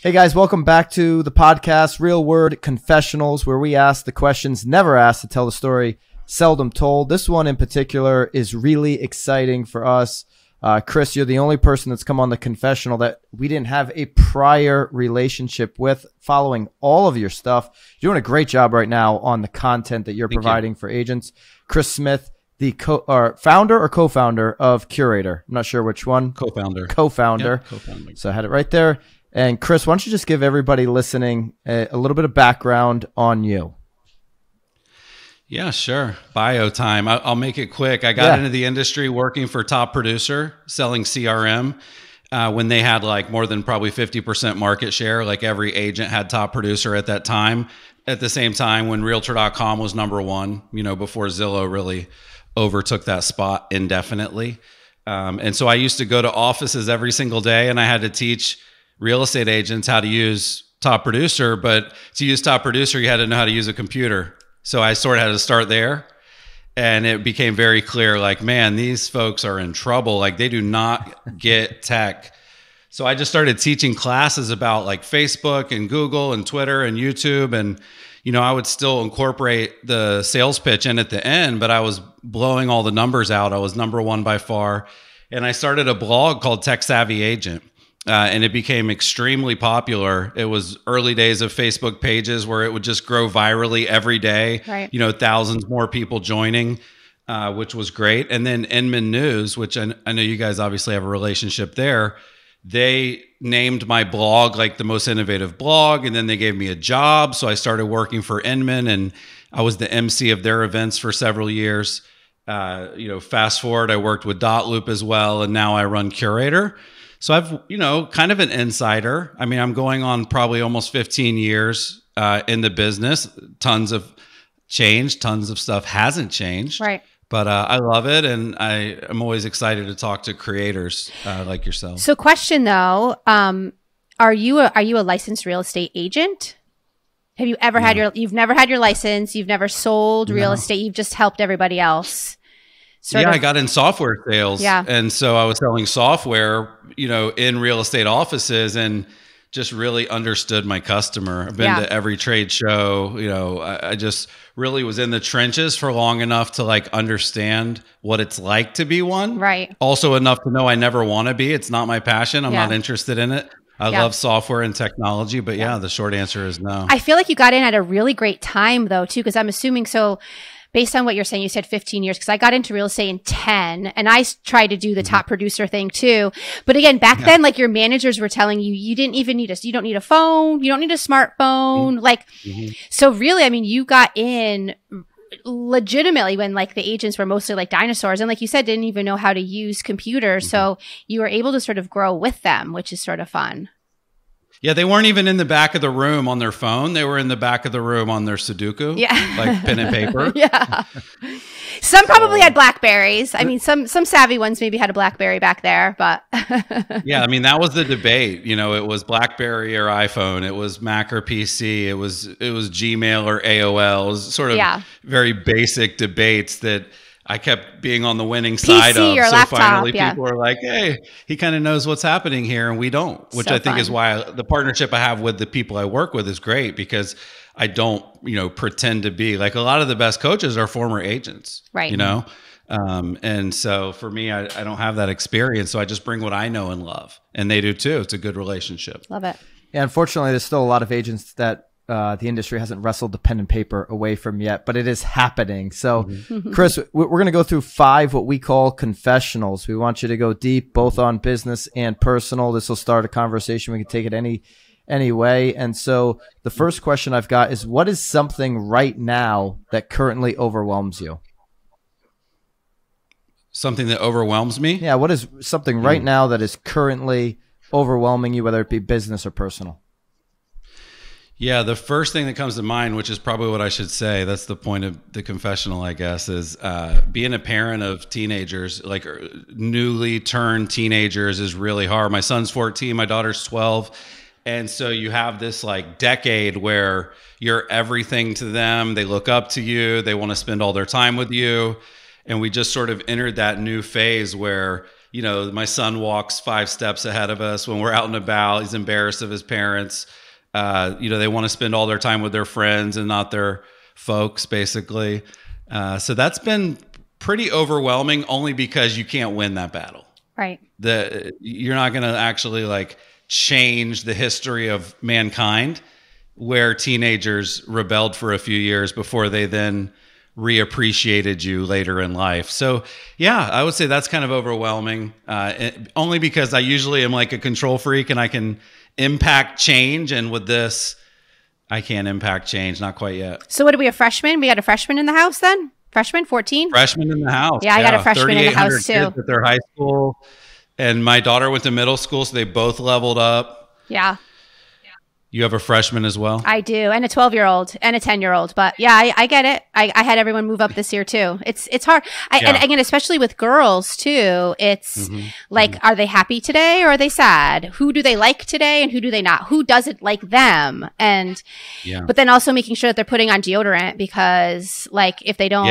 Hey guys, welcome back to the podcast, Real Word Confessionals, where we ask the questions never asked to tell the story seldom told. This one in particular is really exciting for us. Chris, you're the only person that's come on the confessional that we didn't have a prior relationship with, following all of your stuff. You're doing a great job right now on the content that you're providing for agents. Chris Smith, the founder or co-founder of Curaytor. I'm not sure which one. Co-founder. Co-founder. Yeah, co-founder. So I had it right there. And Chris, why don't you just give everybody listening a little bit of background on you? Yeah, sure. Bio time. I'll make it quick. I got into the industry working for Top Producer, selling CRM when they had like more than probably 50% market share. Like every agent had Top Producer at that time. At the same time when Realtor.com was number one, before Zillow really overtook that spot indefinitely. And so I used to go to offices every single day and I had to teach real estate agents how to use Top Producer, but to use Top Producer, you had to know how to use a computer. So I sort of had to start there, and it became very clear, like, man, these folks are in trouble. Like, they do not get tech. So I just started teaching classes about like Facebook and Google and Twitter and YouTube. And, I would still incorporate the sales pitch in at the end, but I was blowing all the numbers out. I was number one by far. And I started a blog called Tech Savvy Agent. And it became extremely popular. It was early days of Facebook pages where it would just grow virally every day. Right. Thousands more people joining, which was great. And then Inman News, which I know you guys obviously have a relationship there. They named my blog like the most innovative blog, and then they gave me a job. So I started working for Inman, and I was the MC of their events for several years. Fast forward, I worked with Dotloop as well, and now I run Curaytor. So I've, kind of an insider. I mean, I'm going on probably almost 15 years in the business. Tons of change, tons of stuff hasn't changed. Right. But I love it. And I'm always excited to talk to creators like yourself. So question though, are you a licensed real estate agent? Have you ever you've never had your license, you've never sold real estate, you've just helped everybody else? I got in software sales. Yeah. And so I was selling software, in real estate offices and just really understood my customer. I've been to every trade show. I just really was in the trenches for long enough to like understand what it's like to be one. Right. Also enough to know I never want to be. It's not my passion. I'm not interested in it. I love software and technology, but the short answer is no. I feel like you got in at a really great time though, too, because I'm assuming based on what you're saying, you said 15 years, because I got into real estate in 10 and I tried to do the Top Producer thing too. But again, back then, like your managers were telling you, you didn't even need you don't need a phone. You don't need a smartphone. So really, I mean, you got in legitimately when like the agents were mostly like dinosaurs. And like you said, didn't even know how to use computers. So you were able to sort of grow with them, which is sort of fun. Yeah, they weren't even in the back of the room on their phone. They were in the back of the room on their Sudoku, like pen and paper. Some probably had Blackberries. I mean, some savvy ones maybe had a Blackberry back there, but yeah, I mean, that was the debate. It was Blackberry or iPhone. It was Mac or PC. It was Gmail or AOL. It was sort of very basic debates that I kept being on the winning side of. Or so laptop, finally people were like, hey, he kind of knows what's happening here and we don't, which I think is why the partnership I have with the people I work with is great, because I don't, pretend to be like a lot of the best coaches are former agents, right? And so for me, I don't have that experience. So I just bring what I know and love, and they do too. It's a good relationship. Love it. Yeah, unfortunately, there's still a lot of agents that the industry hasn't wrestled the pen and paper away from yet, but it is happening. So, Chris, we're going to go through 5 what we call confessionals. We want you to go deep, both on business and personal. This will start a conversation. We can take it any way. And so the first question I've got is, what is something right now that currently overwhelms you? Something that overwhelms me? Yeah, what is something right now that is currently overwhelming you, whether it be business or personal? Yeah, the first thing that comes to mind, which is probably what I should say, that's the point of the confessional, I guess, is being a parent of teenagers, like newly turned teenagers, is really hard. My son's 14, my daughter's 12. And so you have this like decade where you're everything to them. They look up to you. They want to spend all their time with you. And we just sort of entered that new phase where you know, my son walks 5 steps ahead of us when we're out and about. He's embarrassed of his parents. You know, they want to spend all their time with their friends and not their folks, basically. So that's been pretty overwhelming, only because you can't win that battle. Right. You're not going to actually like change the history of mankind, where teenagers rebelled for a few years before they then reappreciated you later in life. So yeah, I would say that's kind of overwhelming, only because I usually am like a control freak and I can impact change. And with this, I can't impact change. Not quite yet. So what are we, a freshman? We had a freshman in the house then? Freshman, 14? Freshman in the house. Yeah, I got a freshman in the house too. Kids at their high school. And my daughter went to middle school, so they both leveled up. Yeah. You have a freshman as well? I do, and a 12-year-old and a 10-year-old. But yeah, I get it. I had everyone move up this year too. It's hard. And again, especially with girls too, it's like, are they happy today or are they sad? Who do they like today and who do they not? Who doesn't like them? And but then also making sure that they're putting on deodorant, because like if they don't,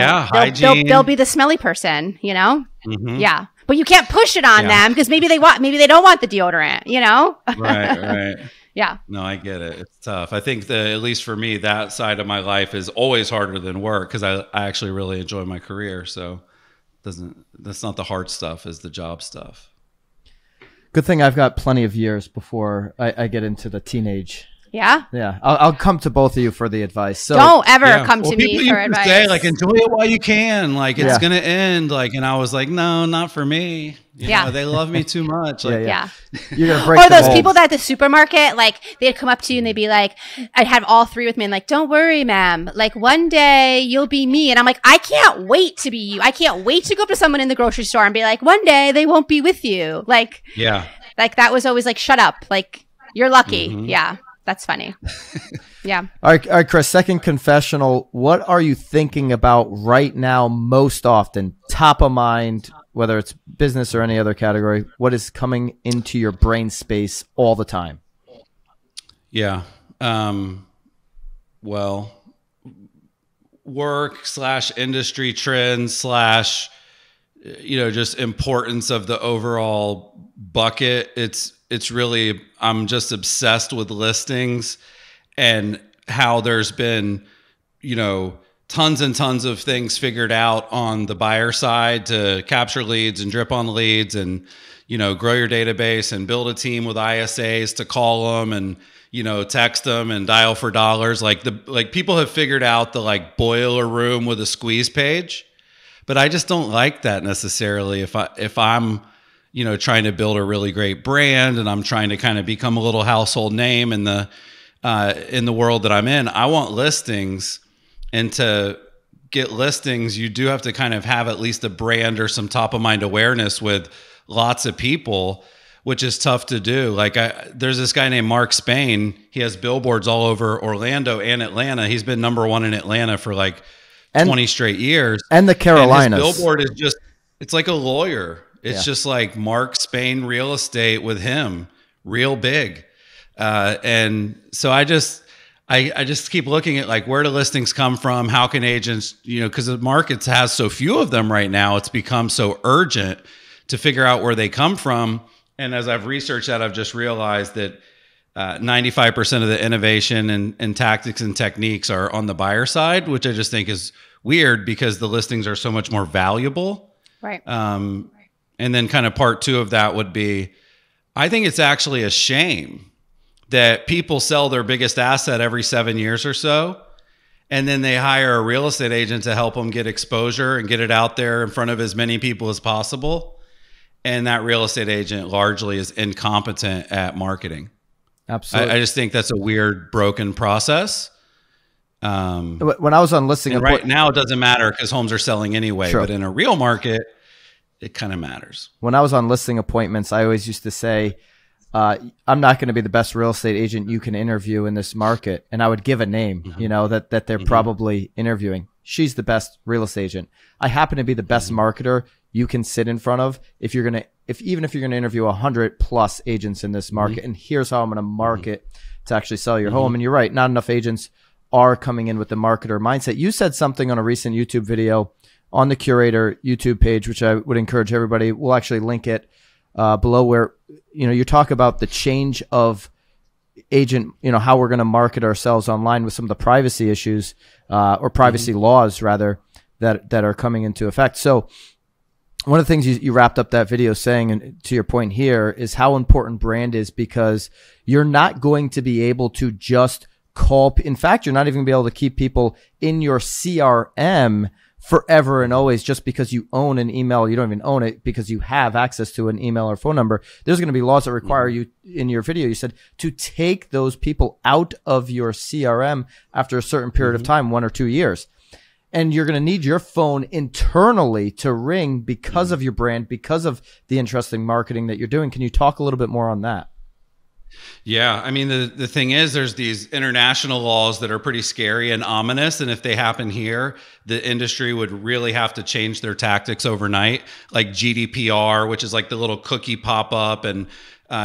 they'll be the smelly person, you know? Yeah. But you can't push it on them, because maybe they don't want the deodorant, you know? Right. Yeah. No, I get it. It's tough. I think at least for me, that side of my life is always harder than work, because I actually really enjoy my career. So that's not the hard stuff, is the job stuff. Good thing I've got plenty of years before I get into the teenage. Yeah. Yeah. I'll come to both of you for the advice. So don't ever come to me for advice. Say, like, enjoy it while you can. Like, it's going to end. Like, and I was like, no, not for me. You know, they love me too much. Like, You're gonna break. Or those people that at the supermarket, like, they'd come up to you and they'd be like, I'd have all 3 with me and like, don't worry, ma'am. Like, one day you'll be me. And I'm like, I can't wait to be you. I can't wait to go up to someone in the grocery store and be like, one day they won't be with you. Like, like that was always like, shut up. Like, you're lucky. Yeah. That's funny. Yeah. All right, Chris, second confessional. What are you thinking about right now most often? Top of mind, whether it's business or any other category. What is coming into your brain space all the time? Yeah. Well, work / industry trends / just importance of the overall bucket. It's really, I'm just obsessed with listings and how there's been, tons and tons of things figured out on the buyer side to capture leads and drip on leads and, grow your database and build a team with ISAs to call them and, text them and dial for dollars. Like people have figured out the boiler room with a squeeze page, but I just don't like that necessarily. If I'm, trying to build a really great brand and I'm trying to kind of become a little household name in the world that I'm in, I want listings. And to get listings, you do have to kind of have at least a brand or some top of mind awareness with lots of people, which is tough to do. There's this guy named Mark Spain. He has billboards all over Orlando and Atlanta. He's been #1 in Atlanta for 20 straight years. And the Carolinas. And his billboard is it's like a lawyer. It's just like Mark Spain real estate with him, real big. And so I just keep looking at where do listings come from? How can agents, because the market has so few of them right now, it's become so urgent to figure out where they come from. And as I've researched that, I've just realized that 95% of the innovation and tactics and techniques are on the buyer side, which I just think is weird because the listings are so much more valuable. Right. And then kind of part 2 of that would be, I think it's actually a shame that people sell their biggest asset every 7 years or so, and then they hire a real estate agent to help them get exposure and get it out there in front of as many people as possible. And that real estate agent largely is incompetent at marketing. Absolutely. I just think that's a weird, broken process. When I was on listing, right now it doesn't matter because homes are selling anyway, but in a real market, it kind of matters. When I was on listing appointments, I always used to say, I'm not going to be the best real estate agent you can interview in this market. And I would give a name, that they're probably interviewing. She's the best real estate agent. I happen to be the best marketer you can sit in front of even if you're going to interview 100+ agents in this market. And here's how I'm going to market to actually sell your home. And you're right. Not enough agents are coming in with the marketer mindset. You said something on a recent YouTube video on the Curaytor YouTube page, which I would encourage everybody. We'll actually link it below, where you talk about the change of agent, how we're going to market ourselves online with some of the privacy issues or privacy laws rather that are coming into effect. So one of the things you wrapped up that video saying, and to your point here, is how important brand is, because you're not going to be able to just call. In fact, you're not even going to be able to keep people in your CRM forever and always just because you own an email. You don't even own it because you have access to an email or phone number. There's going to be laws that require you, in your video, you said, to take those people out of your CRM after a certain period of time, 1 or 2 years. And you're going to need your phone internally to ring because of your brand, because of the interesting marketing that you're doing. Can you talk a little bit more on that? Yeah. I mean, the thing is, there's these international laws that are pretty scary and ominous. And if they happen here, the industry would really have to change their tactics overnight, like GDPR, which is like the little cookie pop up, and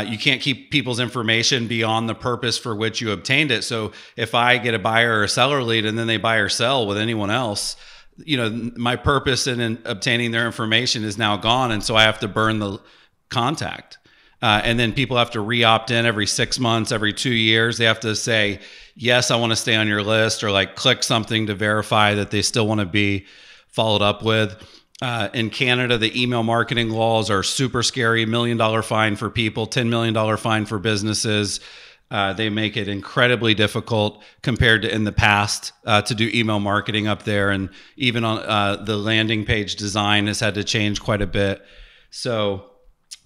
you can't keep people's information beyond the purpose for which you obtained it. So if I get a buyer or a seller lead and then they buy or sell with anyone else, my purpose in obtaining their information is now gone. And so I have to burn the contact. And then people have to re-opt in every 6 months, every 2 years. They have to say, yes, I want to stay on your list, or like click something to verify that they still want to be followed up with. In Canada, the email marketing laws are super scary. $1 million fine for people, $10 million fine for businesses. They make it incredibly difficult compared to in the past to do email marketing up there. And even on the landing page design has had to change quite a bit.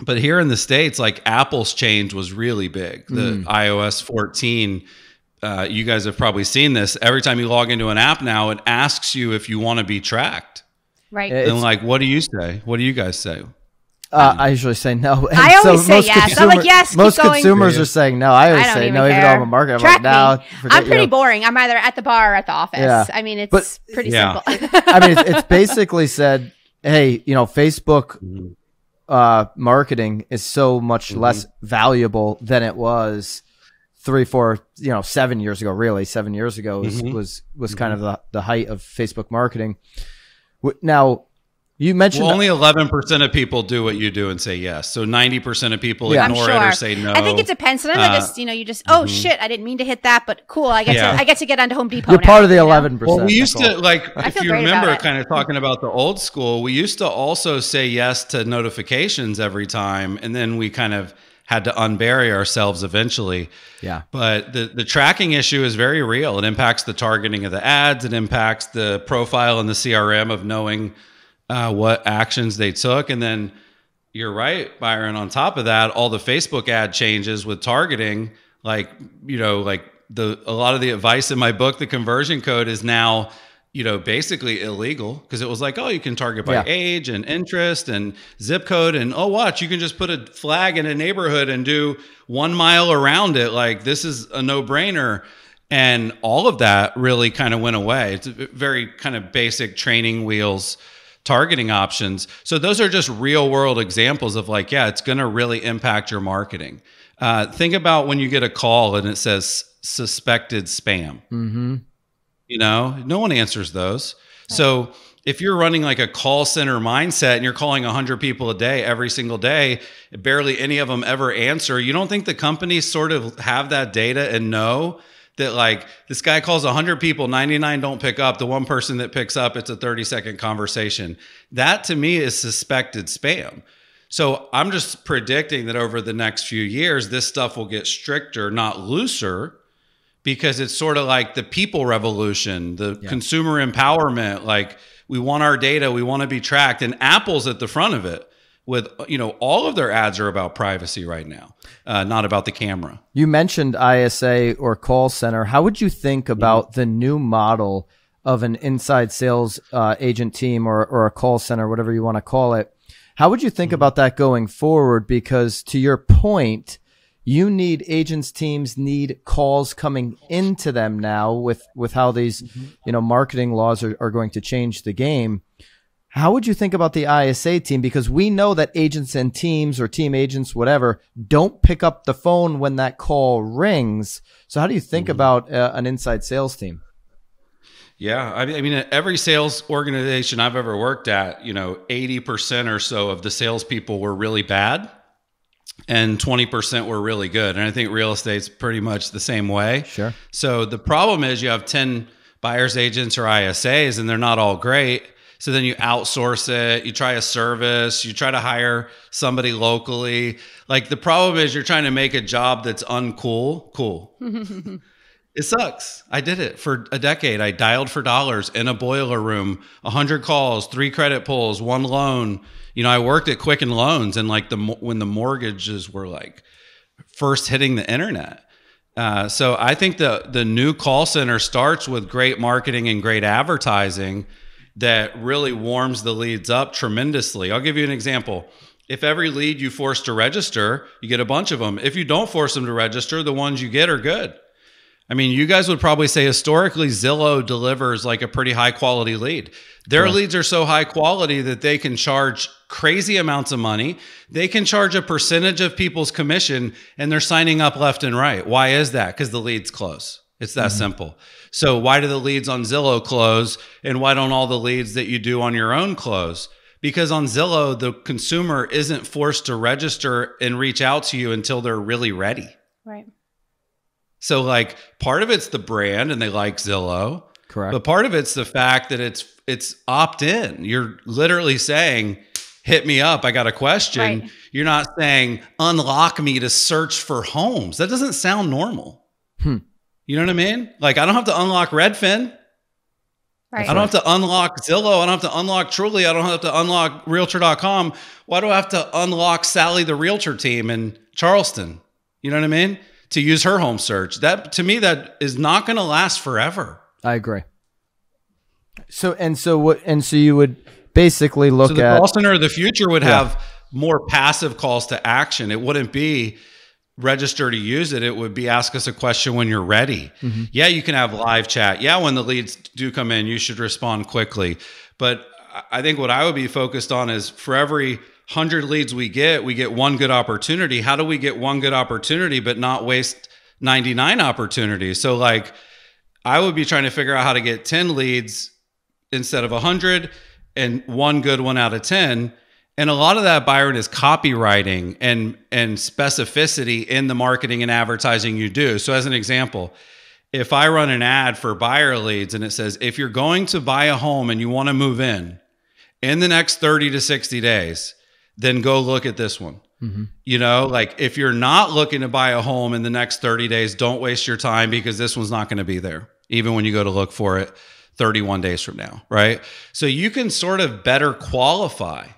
But here in the States, like Apple's change was really big. The iOS 14, you guys have probably seen this. Every time you log into an app now, it asks you if you want to be tracked. Right. And like, what do you say? What do you guys say? I usually say no. And I always say yes. I'm like, yes, most keep going. Consumers are saying no. I always say no, even though I'm a marketer. I'm Track like, me. I'm pretty boring. I'm either at the bar or at the office. Yeah. I mean, it's pretty simple. I mean, it's basically said, hey, Facebook marketing is so much less valuable than it was 3, 4, 7 years ago. Really, 7 years ago was kind of the height of Facebook marketing. Now, you mentioned only 11% of people do what you do and say yes. So 90% of people ignore it or say no. I think it depends. Sometimes you just oh shit, I didn't mean to hit that, but cool. I get to get onto Home Depot. You're now, part of the 11%. Well, we used to if you remember, kind of it. talking about the old school. We used to also say yes to notifications every time, and then we kind of had to unbury ourselves eventually. Yeah. But the tracking issue is very real. It impacts the targeting of the ads. It impacts the profile in the CRM of knowing what actions they took. And then you're right, Byron, on top of that, all the Facebook ad changes with targeting, a lot of the advice in my book, The Conversion Code, is now, basically illegal, because it was like, oh, you can target by age and interest and zip code. And watch, you can just put a flag in a neighborhood and do 1 mile around it. Like, this is a no-brainer. And all of that really kind of went away. It's a very kind of basic training wheels targeting options. So those are just real world examples of it's going to really impact your marketing. Think about when you get a call and it says suspected spam. No one answers those. So if you're running like a call center mindset and you're calling 100 people a day, every single day, barely any of them ever answer, you don't think the companies sort of have that data and know that this guy calls 100 people, 99 don't pick up. The one person that picks up, it's a 30-second conversation. That to me is suspected spam. So I'm just predicting that over the next few years, this stuff will get stricter, not looser, because it's sort of like the people revolution, the consumer empowerment. Like, we want our data, we want to be tracked, and Apple's at the front of it. With all of their ads are about privacy right now, not about the camera. You mentioned ISA or call center. How would you think about the new model of an inside sales agent team or a call center, whatever you want to call it? How would you think about that going forward? Because to your point, agents teams need calls coming into them now with how these marketing laws are going to change the game. How would you think about the ISA team? Because we know that agents and teams or team agents, whatever, don't pick up the phone when that call rings. So how do you think about an inside sales team? Yeah. I mean, at every sales organization I've ever worked at, 80% or so of the salespeople were really bad and 20% were really good. And I think real estate's pretty much the same way. Sure. So the problem is you have 10 buyer's agents or ISAs and they're not all great. So then you outsource it, you try a service, you try to hire somebody locally. Like the problem is you're trying to make a job that's uncool, cool. It sucks. I did it for a decade. I dialed for dollars in a boiler room, 100 calls, 3 credit pulls, 1 loan. I worked at Quicken Loans and like when the mortgages were like first hitting the internet. So I think the new call center starts with great marketing and great advertising that really warms the leads up tremendously. I'll give you an example. If every lead you force to register, you get a bunch of them. If you don't force them to register, the ones you get are good. I mean, you guys would probably say historically Zillow delivers like a pretty high quality lead. Their leads are so high quality that they can charge crazy amounts of money. They can charge a percentage of people's commission and they're signing up left and right. Why is that? Because the leads close. It's that simple. So why do the leads on Zillow close and why don't all the leads that you do on your own close? Because on Zillow, the consumer isn't forced to register and reach out to you until they're really ready. Right. So like part of it's the brand and they like Zillow. Correct. But part of it's the fact that it's opt-in. You're literally saying, hit me up, I got a question. Right. You're not saying unlock me to search for homes. That doesn't sound normal. You know what I mean? Like I don't have to unlock Redfin. Right. I don't have to unlock Zillow. I don't have to unlock Truly. I don't have to unlock Realtor.com. Why do I have to unlock Sally, the Realtor team in Charleston? You know what I mean? To use her home search. That to me, that is not going to last forever. I agree. So you would basically look at the call center of the future would have more passive calls to action. It wouldn't be register to use it. It would be ask us a question when you're ready. Yeah, you can have live chat. Yeah, when the leads do come in, you should respond quickly. But I think what I would be focused on is for every 100 leads we get one good opportunity. How do we get one good opportunity but not waste 99 opportunities? So like I would be trying to figure out how to get 10 leads instead of 100 and one good one out of 10. And a lot of that, Byron, is copywriting and specificity in the marketing and advertising you do. So as an example, if I run an ad for buyer leads and it says, if you're going to buy a home and you want to move in the next 30 to 60 days, then go look at this one. Like if you're not looking to buy a home in the next 30 days, don't waste your time because this one's not going to be there, even when you go to look for it 31 days from now, right? So you can sort of better qualify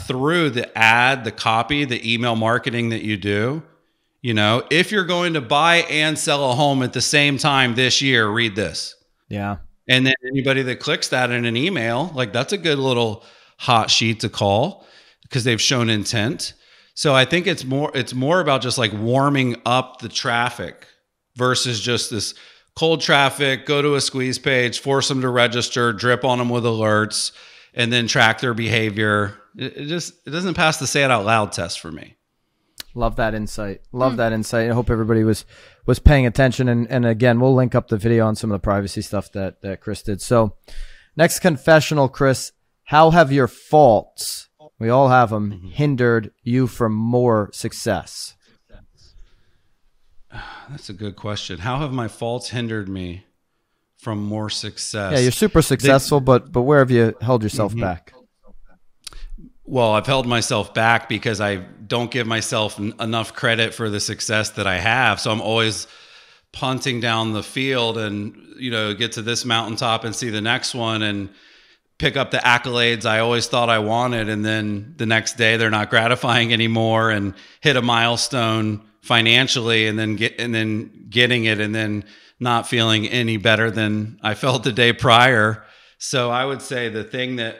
through the ad, the copy, the email marketing that you do. If you're going to buy and sell a home at the same time this year, read this. Yeah. And then anybody that clicks that in an email, like that's a good little hot sheet to call because they've shown intent. So I think it's more about just like warming up the traffic versus just this cold traffic, go to a squeeze page, force them to register, drip on them with alerts, and then track their behavior. It doesn't pass the say it out loud test for me. Love that insight. Love that insight. I hope everybody was paying attention. And again, we'll link up the video on some of the privacy stuff that Chris did. So next confessional, Chris, how have your faults, we all have them, hindered you from more success? That's a good question. How have my faults hindered me from more success? Yeah, you're super successful, but where have you held yourself back? Well, I've held myself back because I don't give myself enough credit for the success that I have. So I'm always punting down the field and, get to this mountaintop and see the next one and pick up the accolades I always thought I wanted. And then the next day they're not gratifying anymore and hit a milestone financially and then getting it and then not feeling any better than I felt the day prior. So I would say the thing that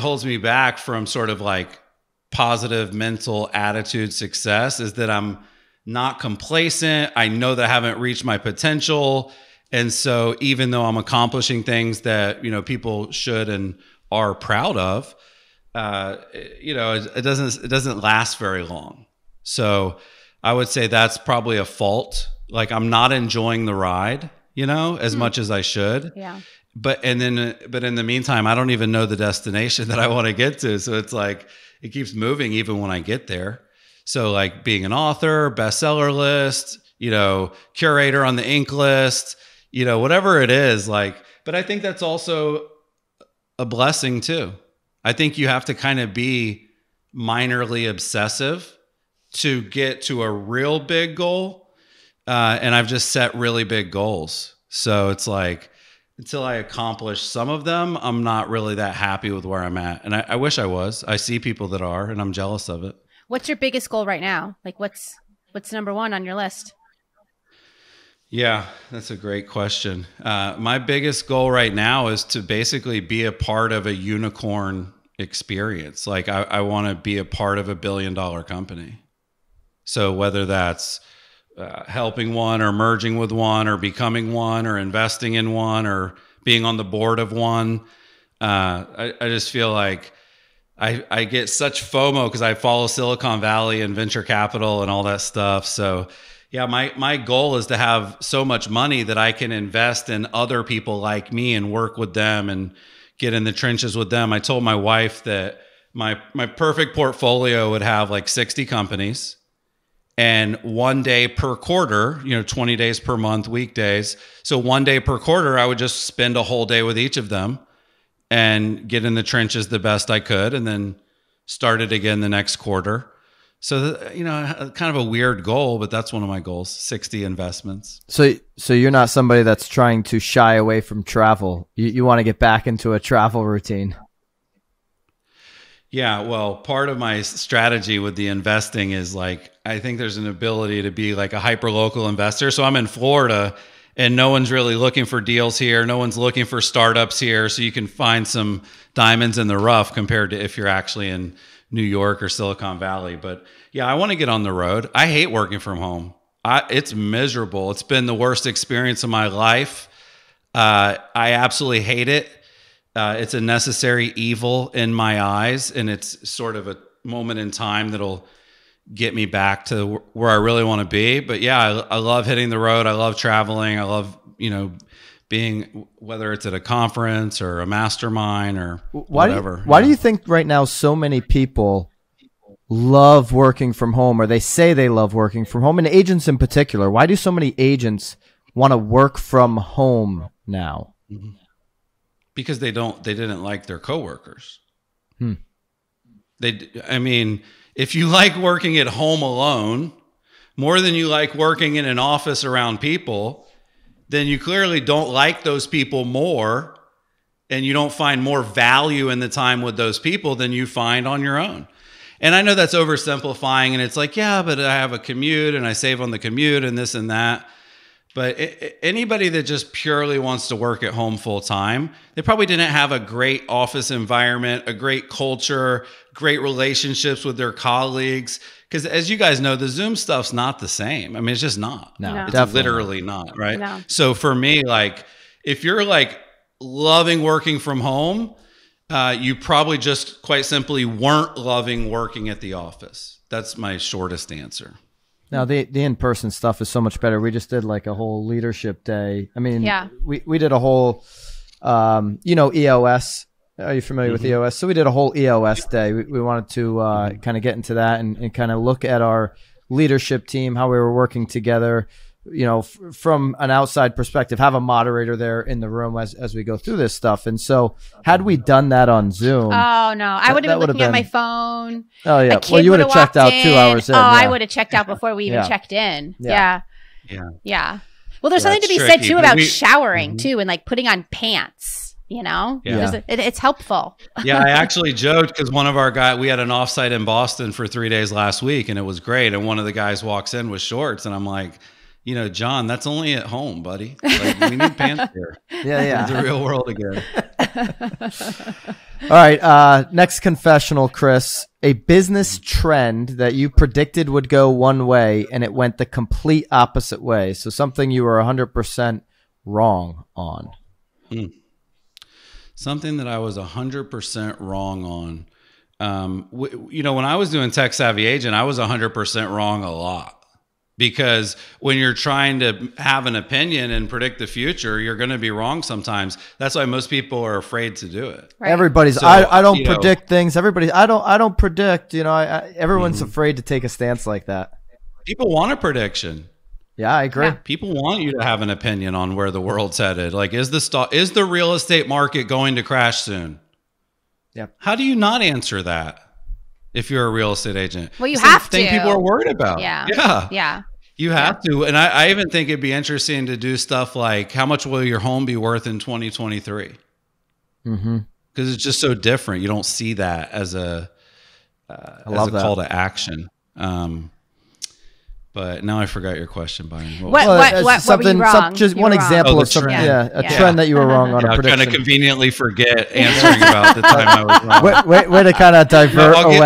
holds me back from sort of like positive mental attitude success is that I'm not complacent. I know that I haven't reached my potential. And so even though I'm accomplishing things that, people should and are proud of, it doesn't last very long. So I would say that's probably a fault. Like I'm not enjoying the ride. as much as I should. Yeah. But in the meantime, I don't even know the destination that I want to get to. So it's like, it keeps moving even when I get there. So like being an author, bestseller list, curator on the Inc. list, whatever it is, like, but I think that's also a blessing too. I think you have to kind of be minorly obsessive to get to a real big goal. And I've just set really big goals. So it's like, until I accomplish some of them, I'm not really that happy with where I'm at. And I wish I was. I see people that are, and I'm jealous of it. What's your biggest goal right now? Like what's number one on your list? Yeah, that's a great question. My biggest goal right now is to basically be a part of a unicorn experience. Like I want to be a part of $1 billion company. So whether that's helping one or merging with one or becoming one or investing in one or being on the board of one. I just feel like I get such FOMO because I follow Silicon Valley and venture capital and all that stuff. So yeah, my goal is to have so much money that I can invest in other people like me and work with them and get in the trenches with them. I told my wife that my perfect portfolio would have like 60 companies. And 1 day per quarter, 20 days per month, weekdays. So 1 day per quarter, I would just spend a whole day with each of them and get in the trenches the best I could and then start it again the next quarter. So, kind of a weird goal, but that's one of my goals, 60 investments. So you're not somebody that's trying to shy away from travel. You want to get back into a travel routine. Yeah, well, part of my strategy with the investing is like, I think there's an ability to be like a hyper-local investor. So I'm in Florida and no one's really looking for deals here. No one's looking for startups here. So you can find some diamonds in the rough compared to if you're actually in New York or Silicon Valley. But yeah, I want to get on the road. I hate working from home. It's miserable. It's been the worst experience of my life. I absolutely hate it. It's a necessary evil in my eyes, and it's sort of a moment in time that'll get me back to where I really want to be. But yeah, I love hitting the road. I love traveling. I love, being, whether it's at a conference or a mastermind or whatever. Why do you think right now so many people love working from home, or they say they love working from home, and agents in particular? Why do so many agents want to work from home now? Mm-hmm. Because they didn't like their coworkers. If you like working at home alone more than you like working in an office around people, then you clearly don't like those people more, and you don't find more value in the time with those people than you find on your own. And I know that's oversimplifying, and it's like, yeah, but I have a commute and I save on the commute and this and that. But anybody that just purely wants to work at home full time, they probably didn't have a great office environment, a great culture, great relationships with their colleagues. Because as you guys know, the Zoom stuff's not the same. I mean, it's just not. No, it's literally not, right? No. So for me, like, if you're like loving working from home, you probably just quite simply weren't loving working at the office. That's my shortest answer. Now, the in-person stuff is so much better. We just did like a whole leadership day. I mean, yeah. we did a whole, EOS. Are you familiar with EOS? So we did a whole EOS day. We wanted to kind of get into that and kind of look at our leadership team, how we were working together, from an outside perspective, have a moderator there in the room as we go through this stuff. And so had we done that on Zoom. Oh, no. I would have been looking at my phone. Oh, yeah. Well, you would have checked out 2 hours in. Oh, yeah. I would have checked out before we even checked in. Yeah. Well, there's something to be said, too, about showering, too, and like putting on pants. It's helpful. Yeah, I actually joked because one of our guys, we had an offsite in Boston for 3 days last week, and it was great. And one of the guys walks in with shorts, and I'm like, John, that's only at home, buddy. Like, we need pants here. Yeah. It's the real world again. All right. Next confessional, Chris. A business trend that you predicted would go one way and it went the complete opposite way. So something you were 100% wrong on. Something that I was 100% wrong on. When I was doing Tech Savvy Agent, I was 100% wrong a lot. because when you're trying to have an opinion and predict the future, you're going to be wrong sometimes. That's why most people are afraid to do it. Right. Everybody's, So, I don't you know- predict things. Everybody, I don't predict, everyone's afraid to take a stance like that. People want a prediction. Yeah, I agree. Yeah. People want you to have an opinion on where the world's headed. Like, is the real estate market going to crash soon? Yep. How do you not answer that if you're a real estate agent? Well, you It's the have thing to. people are worried about. Yeah. Yeah. Yeah. You have to. And I even think it'd be interesting to do stuff like, how much will your home be worth in 2023? Mm-hmm. Because it's just so different. You don't see that as a love that. call to action. But now I forgot your question, Byron. What Well, were you something, wrong? just You one were wrong. example Oh, the of something, trend. a Yeah. trend that you were wrong on Yeah, a I'm trying to prediction. conveniently forget answering about the time I was wrong. Way to kind of divert away.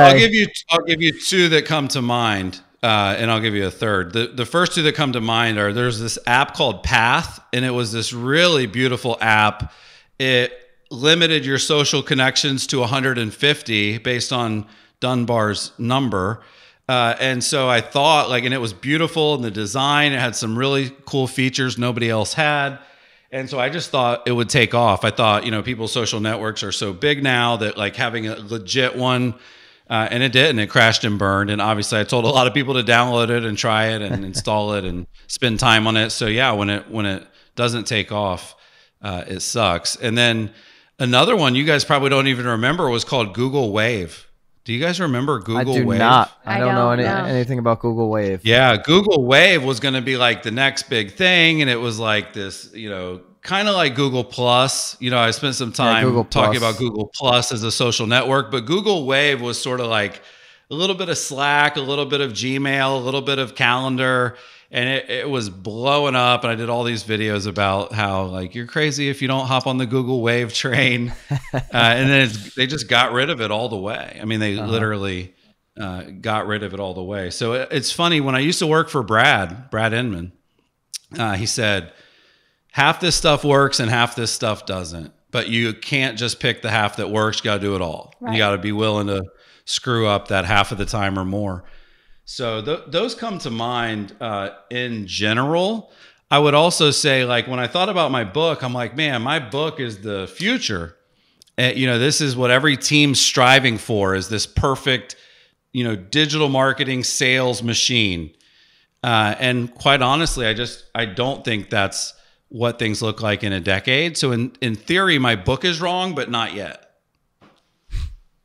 I'll give you two that come to mind, and I'll give you a third. The first two that come to mind are, there's this app called Path, and it was this really beautiful app. It limited your social connections to 150 based on Dunbar's number. And so I thought, and it was beautiful in the design. It had some really cool features nobody else had. And so I just thought it would take off. I thought, people's social networks are so big now that having a legit one, and it did, and it crashed and burned. And obviously I told a lot of people to download it and try it and install it and spend time on it. So yeah, when it doesn't take off, it sucks. And then another one you guys probably don't even remember was called Google Wave. Do you guys remember Google I do Wave? not. I I don't know don't know. anything about Google Wave. Yeah, Google Wave was going to be the next big thing, and it was this, kind of like Google Plus. I spent some time Google talking Plus. about Google Plus as a social network, but Google Wave was sort of like a little bit of Slack, a little bit of Gmail, a little bit of Calendar, and it was blowing up. And I did all these videos about how you're crazy if you don't hop on the Google Wave train, and then they just got rid of it all the way. I mean, they literally got rid of it all the way. So it's funny, when I used to work for Brad Inman, he said, half this stuff works and half this stuff doesn't, but you can't just pick the half that works. You got to do it all. Right. You got to be willing to screw up that half of the time or more. So those come to mind in general. I would also say, when I thought about my book, I'm like, man, my book is the future. And, this is what every team's striving for, is this perfect, digital marketing sales machine. And quite honestly, I don't think that's what things look like in a decade. So in theory, my book is wrong, but not yet.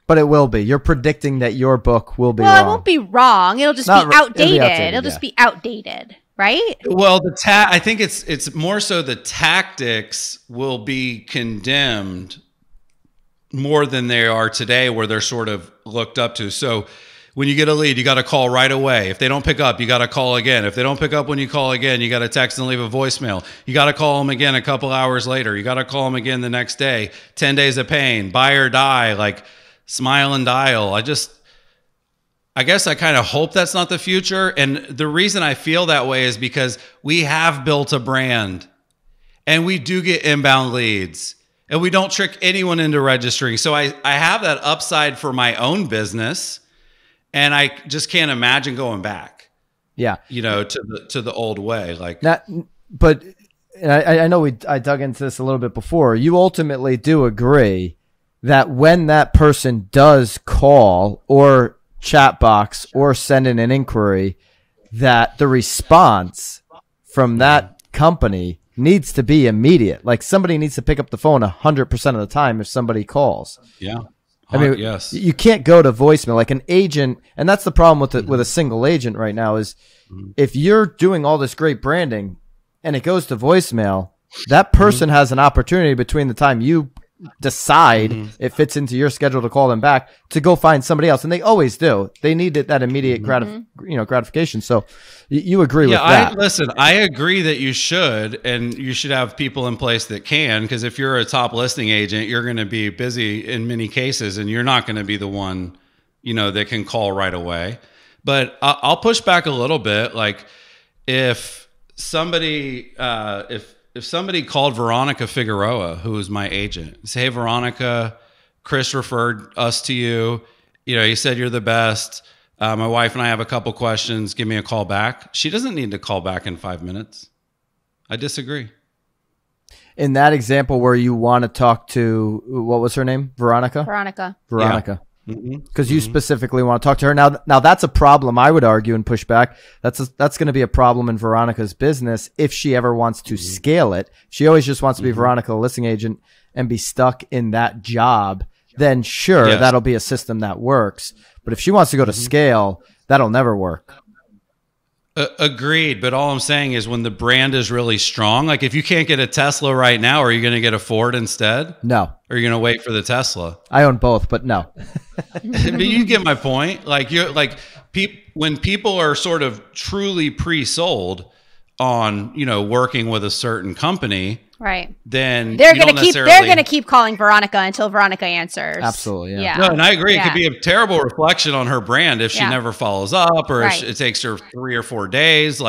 But it will be. You're predicting that your book will be Well, wrong. it won't be wrong. It'll just be Not- it'll be outdated. outdated, It'll just yeah. be outdated, right? Well, I think it's more so the tactics will be condemned more than they are today, where they're sort of looked up to. So when you get a lead, you got to call right away. If they don't pick up, you got to call again. If they don't pick up when you call again, you got to text and leave a voicemail. You got to call them again a couple hours later. You got to call them again the next day. 10 days of pain, buy or die, smile and dial. I guess I kind of hope that's not the future. And the reason I feel that way is because we have built a brand, and we do get inbound leads, and we don't trick anyone into registering. So I have that upside for my own business, and I just can't imagine going back, Yeah. to the old way. But and I know I dug into this a little bit before. You ultimately do agree that when that person does call or chat box or send in an inquiry, that the response from that company needs to be immediate. Somebody needs to pick up the phone 100% of the time if somebody calls. Yeah. I mean, yes. you can't go to voicemail like an agent. And that's the problem with a single agent right now is if you're doing all this great branding and it goes to voicemail, that person has an opportunity between the time you decide it fits into your schedule to call them back to go find somebody else. And they always do. They need that immediate gratification. So you agree with that. Listen, I agree that you should, and you should have people in place that can, because if you're a top listing agent, you're going to be busy in many cases, and you're not going to be the one, that can call right away. But I'll push back a little bit. If somebody, if somebody called Veronica Figueroa, who is my agent, say, hey, Veronica, Chris referred us to you. He said you're the best. My wife and I have a couple questions. Give me a call back. She doesn't need to call back in 5 minutes. I disagree. In that example where you want to talk to, what was her name? Veronica? Veronica. Because you specifically want to talk to her. Now that's a problem, I would argue, and push back. That's going to be a problem in Veronica's business if she ever wants to scale it. She always just wants to be Veronica, a listing agent, and be stuck in that job. Then sure, that'll be a system that works. But if she wants to go to scale, that'll never work. Agreed. But all I'm saying is when the brand is really strong, like if you can't get a Tesla right now, are you going to get a Ford instead? No. Or are you going to wait for the Tesla? I own both, but no. But you get my point. Like when people are sort of truly pre-sold on, working with a certain company, right? Then they're going to keep calling Veronica until Veronica answers. Absolutely. Yeah. No, and I agree. It could be a terrible reflection on her brand if she never follows up, or if it takes her 3 or 4 days.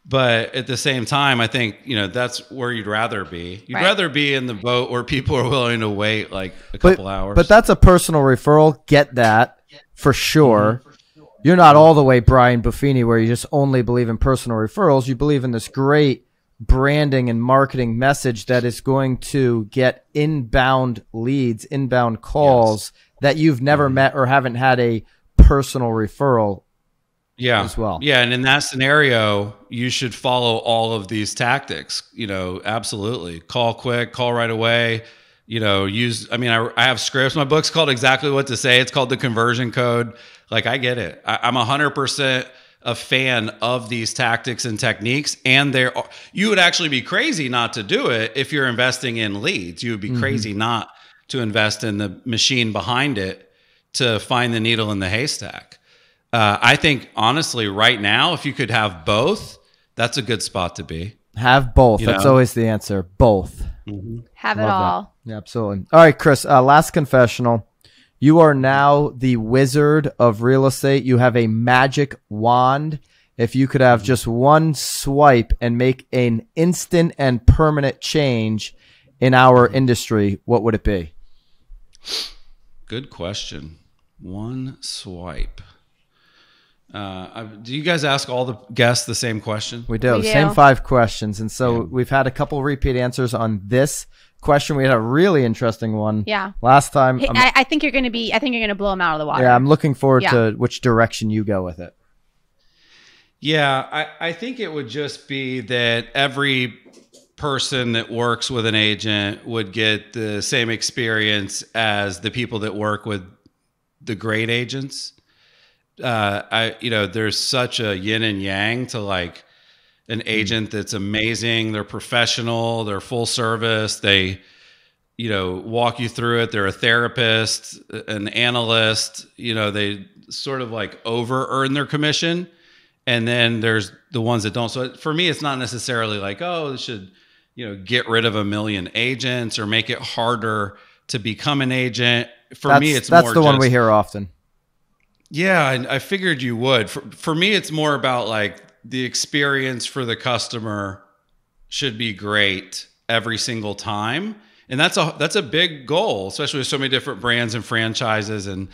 But at the same time, I think, that's where you'd rather be. You'd rather be in the boat where people are willing to wait like a couple hours. But that's a personal referral. Get that for sure. You're not all the way Brian Buffini where you just only believe in personal referrals. You believe in this great branding and marketing message that is going to get inbound leads, inbound calls that you've never met or haven't had a personal referral as well. Yeah. And in that scenario, you should follow all of these tactics, absolutely. Call quick, call right away, I have scripts. My book's called Exactly What to Say. It's called The Conversion Code. Like, I get it. I'm 100% a fan of these tactics and techniques. And you would actually be crazy not to do it if you're investing in leads. You would be crazy not to invest in the machine behind it to find the needle in the haystack. I think, honestly, right now, if you could have both, that's a good spot to be. Have both. That's always the answer. Both. Have it all. Yeah, absolutely. All right, Chris, last confessional. You are now the wizard of real estate. You have a magic wand. If you could have just one swipe and make an instant and permanent change in our industry, what would it be? Good question. One swipe. Do you guys ask all the guests the same question? We do. Same 5 questions. And so we've had a couple repeat answers on this question. We had a really interesting one last time. I think you're going to blow them out of the water. Yeah, I'm looking forward to which direction you go with it. Yeah, I think it would just be that every person that works with an agent would get the same experience as the people that work with the great agents. There's such a yin and yang to like an agent that's amazing. They're professional. They're full service. They, walk you through it. They're a therapist, an analyst. They sort of like over earn their commission. And then there's the ones that don't. So for me, it's not necessarily like, oh, they should, get rid of 1 million agents or make it harder to become an agent. For me, it's more that's the one we hear often. Yeah, I figured you would. For me, it's more about like the experience for the customer should be great every single time. And that's a big goal, especially with so many different brands and franchises and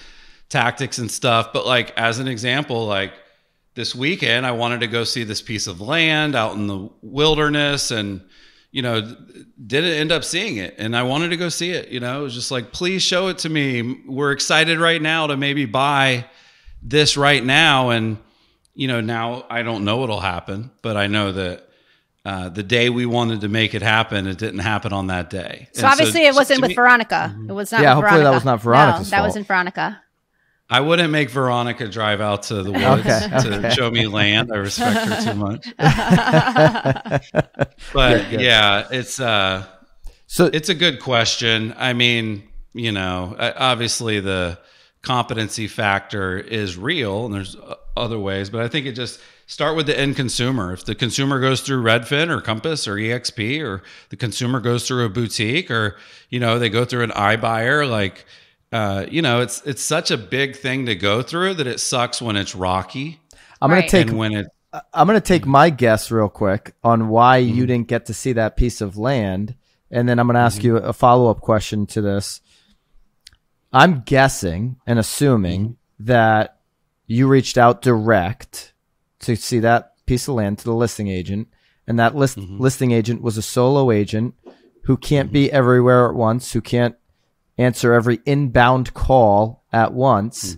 tactics and stuff. But like, as an example, like this weekend, I wanted to go see this piece of land out in the wilderness and, didn't end up seeing it. And I wanted to go see it. It was just like, please show it to me. We're excited right now to maybe buy this right now. And, now I don't know what'll happen, but I know that the day we wanted to make it happen, it didn't happen on that day. So obviously it wasn't with Veronica. It was not with Veronica. Yeah, hopefully that was not Veronica's fault. That wasn't Veronica. I wouldn't make Veronica drive out to the woods to show me land. I respect her too much. But yeah, it's a good question. I mean, obviously the competency factor is real and there's other ways, but I think it just start with the end consumer. If the consumer goes through Redfin or Compass or EXP, or the consumer goes through a boutique, or, they go through an iBuyer, like, it's such a big thing to go through that it sucks when it's rocky. I'm going to take my guess real quick on why you didn't get to see that piece of land. And then I'm going to ask you a follow-up question to this. I'm guessing and assuming that you reached out direct to see that piece of land to the listing agent, and that listing agent was a solo agent who can't be everywhere at once, who can't answer every inbound call at once.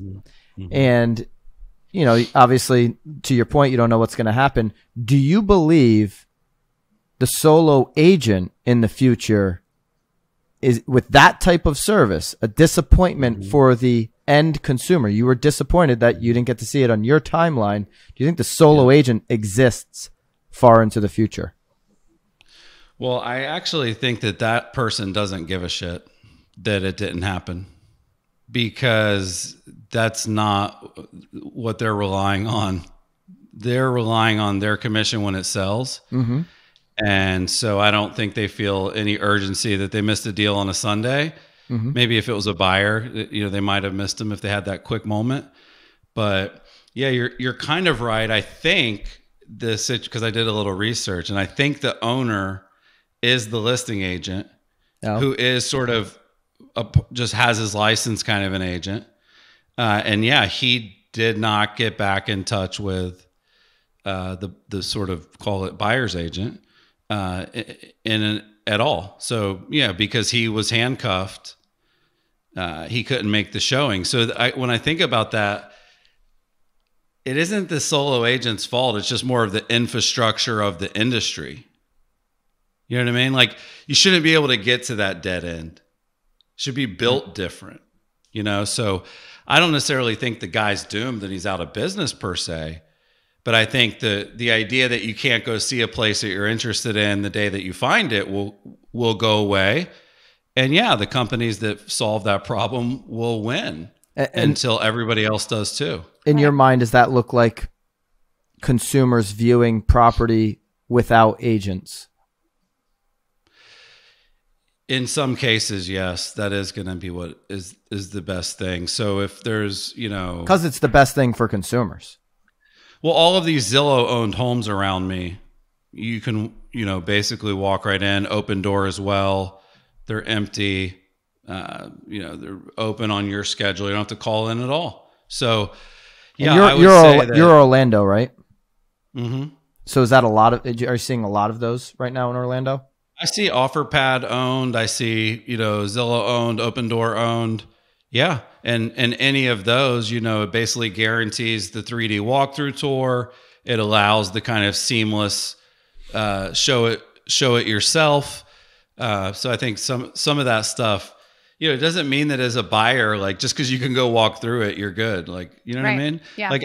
And, you know, obviously, to your point, you don't know what's going to happen. Do you believe the solo agent in the future is, with that type of service, a disappointment for the end consumer? You were disappointed that you didn't get to see it on your timeline. Do you think the solo agent exists far into the future? Well, I actually think that that person doesn't give a shit that it didn't happen, because that's not what they're relying on. They're relying on their commission when it sells. And so I don't think they feel any urgency that they missed a deal on a Sunday. Maybe if it was a buyer, you know, they might have missed them if they had that quick moment. But yeah, you're kind of right. I think because I did a little research, and I think the owner is the listing agent, who is sort of just has his license, kind of an agent. And yeah, he did not get back in touch with the sort of, call it, buyer's agent at all. So yeah, because he was handcuffed, he couldn't make the showing. So when I think about that, it isn't the solo agent's fault. It's just more of the infrastructure of the industry. You know what I mean? Like, you shouldn't be able to get to that dead end. It should be built different, you know? So I don't necessarily think the guy's doomed that he's out of business per se, but I think the idea that you can't go see a place that you're interested in the day that you find it will go away. And yeah, the companies that solve that problem will win until everybody else does too. In your mind, does that look like consumers viewing property without agents? In some cases, yes, that is going to be what is the best thing. So if there's, you know, because it's the best thing for consumers. Well, all of these Zillow owned homes around me, you can, you know, basically walk right in, open door as well. They're empty. You know, they're open on your schedule. You don't have to call in at all. So yeah, you're Orlando, right? So is that a lot of, are you seeing a lot of those right now in Orlando? I see OfferPad owned. I see, you know, Zillow owned, Open Door owned. Yeah. And any of those, you know, it basically guarantees the 3D walkthrough tour. It allows the kind of seamless show it yourself. So I think some of that stuff, you know, it doesn't mean that as a buyer, like, just because you can go walk through it, you're good. Like, you know what I mean? Yeah. Like,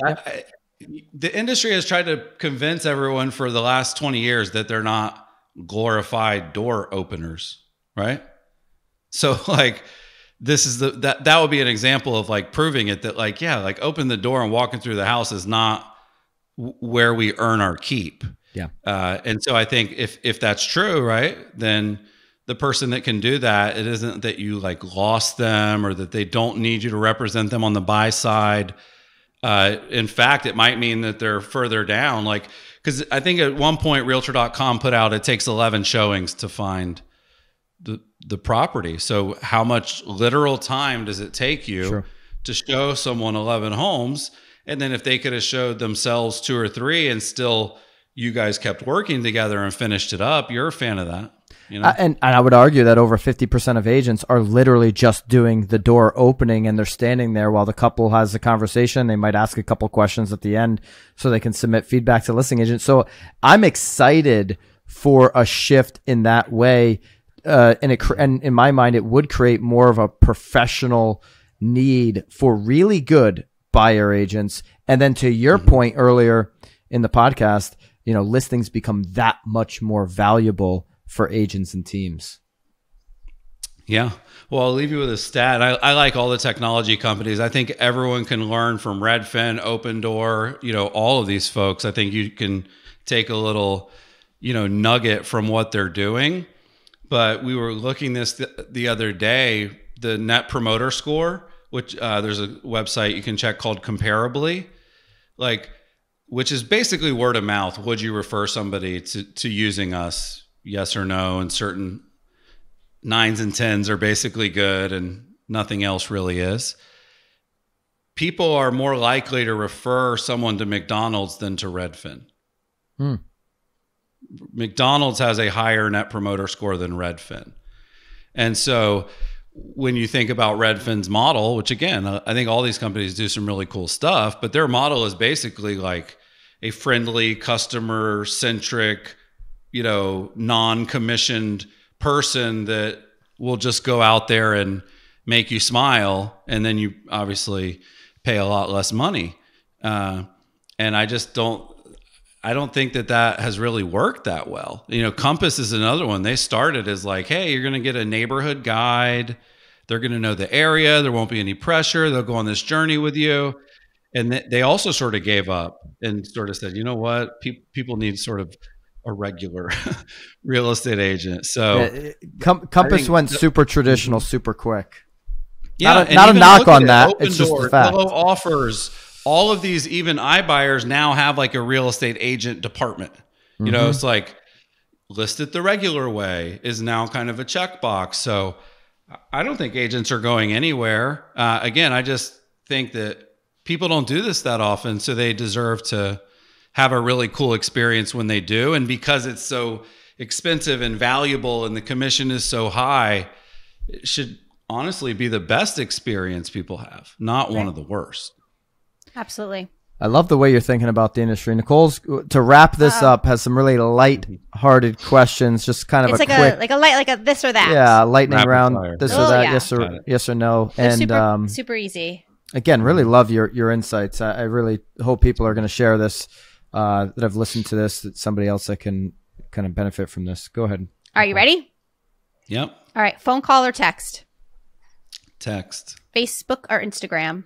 the industry has tried to convince everyone for the last 20 years that they're not glorified door openers, right? So like, this is that would be an example of like proving it, that like, yeah, like open the door and walking through the house is not where we earn our keep. Yeah. And so I think if that's true, right, then the person that can do that, it isn't that you like lost them or that they don't need you to represent them on the buy side. In fact, it might mean that they're further down, like, because I think at one point Realtor.com put out it takes 11 showings to find the property. So how much literal time does it take you to show someone 11 homes? And then if they could have showed themselves 2 or 3 and still you guys kept working together and finished it up, you're a fan of that. You know? And I would argue that over 50% of agents are literally just doing the door opening, and they're standing there while the couple has a conversation. They might ask a couple questions at the end so they can submit feedback to the listing agent. So I'm excited for a shift in that way. And in my mind, it would create more of a professional need for really good buyer agents. And then to your point earlier in the podcast, you know, listings become that much more valuable for agents and teams. Yeah. Well, I'll leave you with a stat. I like all the technology companies. I think everyone can learn from Redfin, Open Door, you know, all of these folks. I think you can take a little, you know, nugget from what they're doing. But we were looking the other day, the Net Promoter Score, which there's a website you can check called Comparably, like, which is basically word of mouth. Would you refer somebody to using us? Yes or no, and certain 9s and 10s are basically good and nothing else really is. people are more likely to refer someone to McDonald's than to Redfin. McDonald's has a higher net promoter score than Redfin. And so when you think about Redfin's model, which again, I think all these companies do some really cool stuff, but their model is basically like a friendly, customer centric, non-commissioned person that will just go out there and make you smile. And then you obviously pay a lot less money. And I don't think that has really worked that well. Compass is another one. They started as like, hey, you're going to get a neighborhood guide. They're going to know the area. There won't be any pressure. They'll go on this journey with you. And they also sort of gave up and sort of said, you know what? People need sort of a regular real estate agent. So Compass went super traditional, super quick. Yeah, not a knock on that. It's just the fact. Zillow Offers, all of these, even iBuyers now have like a real estate agent department. It's like list it the regular way is now kind of a checkbox. So I don't think agents are going anywhere. Again, I just think that people don't do this that often, so they deserve to have a really cool experience when they do. And because it's so expensive and valuable and the commission is so high, it should honestly be the best experience people have, not one of the worst. Absolutely. I love the way you're thinking about the industry. Nicole's, to wrap this up, has some really light-hearted questions, just kind of it's a quick, like a this or that. Yeah, lightning Rapid round, fire. this or that, yes or no. And super easy. Again, really love your insights. I really hope people are going to share this, that have listened to this, that somebody else that can kind of benefit from this. Go ahead. Are you ready? Yep. All right. Phone call or text? Text. Facebook or Instagram?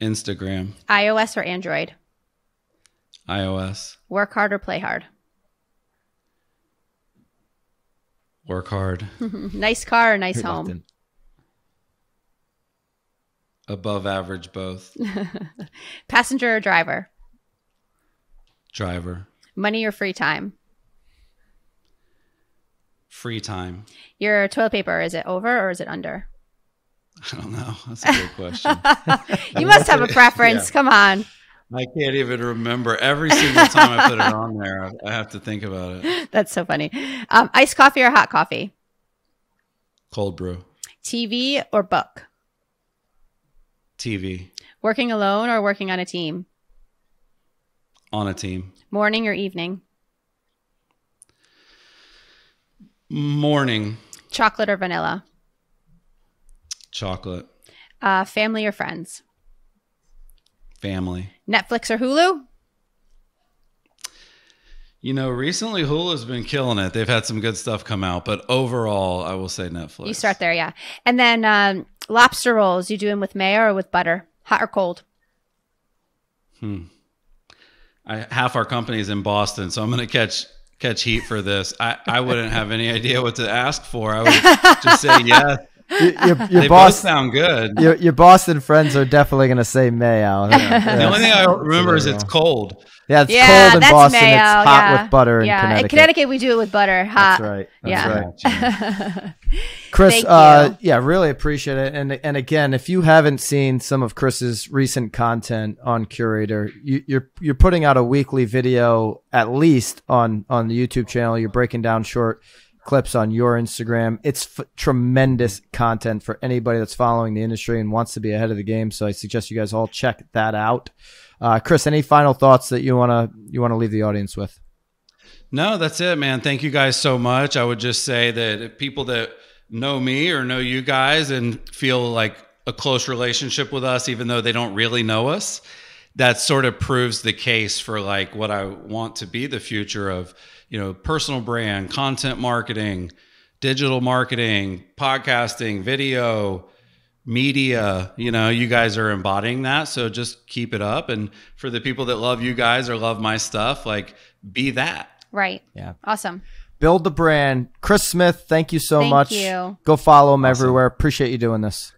Instagram. iOS or Android? iOS. Work hard or play hard? Work hard. Nice car or nice home? Above average, both. Passenger or driver? Driver. Money or free time? Free time. Your toilet paper, is it over or is it under? I don't know. That's a good question. You must have a preference. Yeah. Come on. I can't even remember. Every single time I put it on there, I have to think about it. That's so funny. Iced coffee or hot coffee? Cold brew. TV or book? TV. Working alone or working on a team? On a team. Morning or evening? Morning. Chocolate or vanilla? Chocolate. Family or friends? Family. Netflix or Hulu? Recently Hulu's been killing it. They've had some good stuff come out, but overall, I will say Netflix. You start there, yeah. And then lobster rolls, you do them with mayo or with butter? Hot or cold? Half our company is in Boston, so I'm going to catch heat for this. I wouldn't have any idea what to ask for. I would just say yes. Your both sound good. Your Boston friends are definitely going to say mayo. The only thing I remember is it's cold. Yeah, it's cold in Boston. Mayo, it's hot with butter in Connecticut. In Connecticut, we do it with butter. Hot. That's right. Chris, really appreciate it. And again, if you haven't seen some of Chris's recent content on Curaytor, you're putting out a weekly video at least on the YouTube channel. You're breaking down short clips on your Instagram. It's tremendous content for anybody that's following the industry and wants to be ahead of the game. So I suggest you guys all check that out. Chris, any final thoughts that you want to leave the audience with? No, that's it, man. Thank you guys so much. I would just say that if people that know me or know you guys and feel like a close relationship with us, even though they don't really know us, that sort of proves the case for like what I want to be the future of, personal brand, content marketing, digital marketing, podcasting, video, media. You guys are embodying that. So just keep it up. And for the people that love you guys or love my stuff, like be that. Right. Yeah. Awesome. Build the brand. Chris Smith, thank you so much. Thank you. Go follow him everywhere. Appreciate you doing this.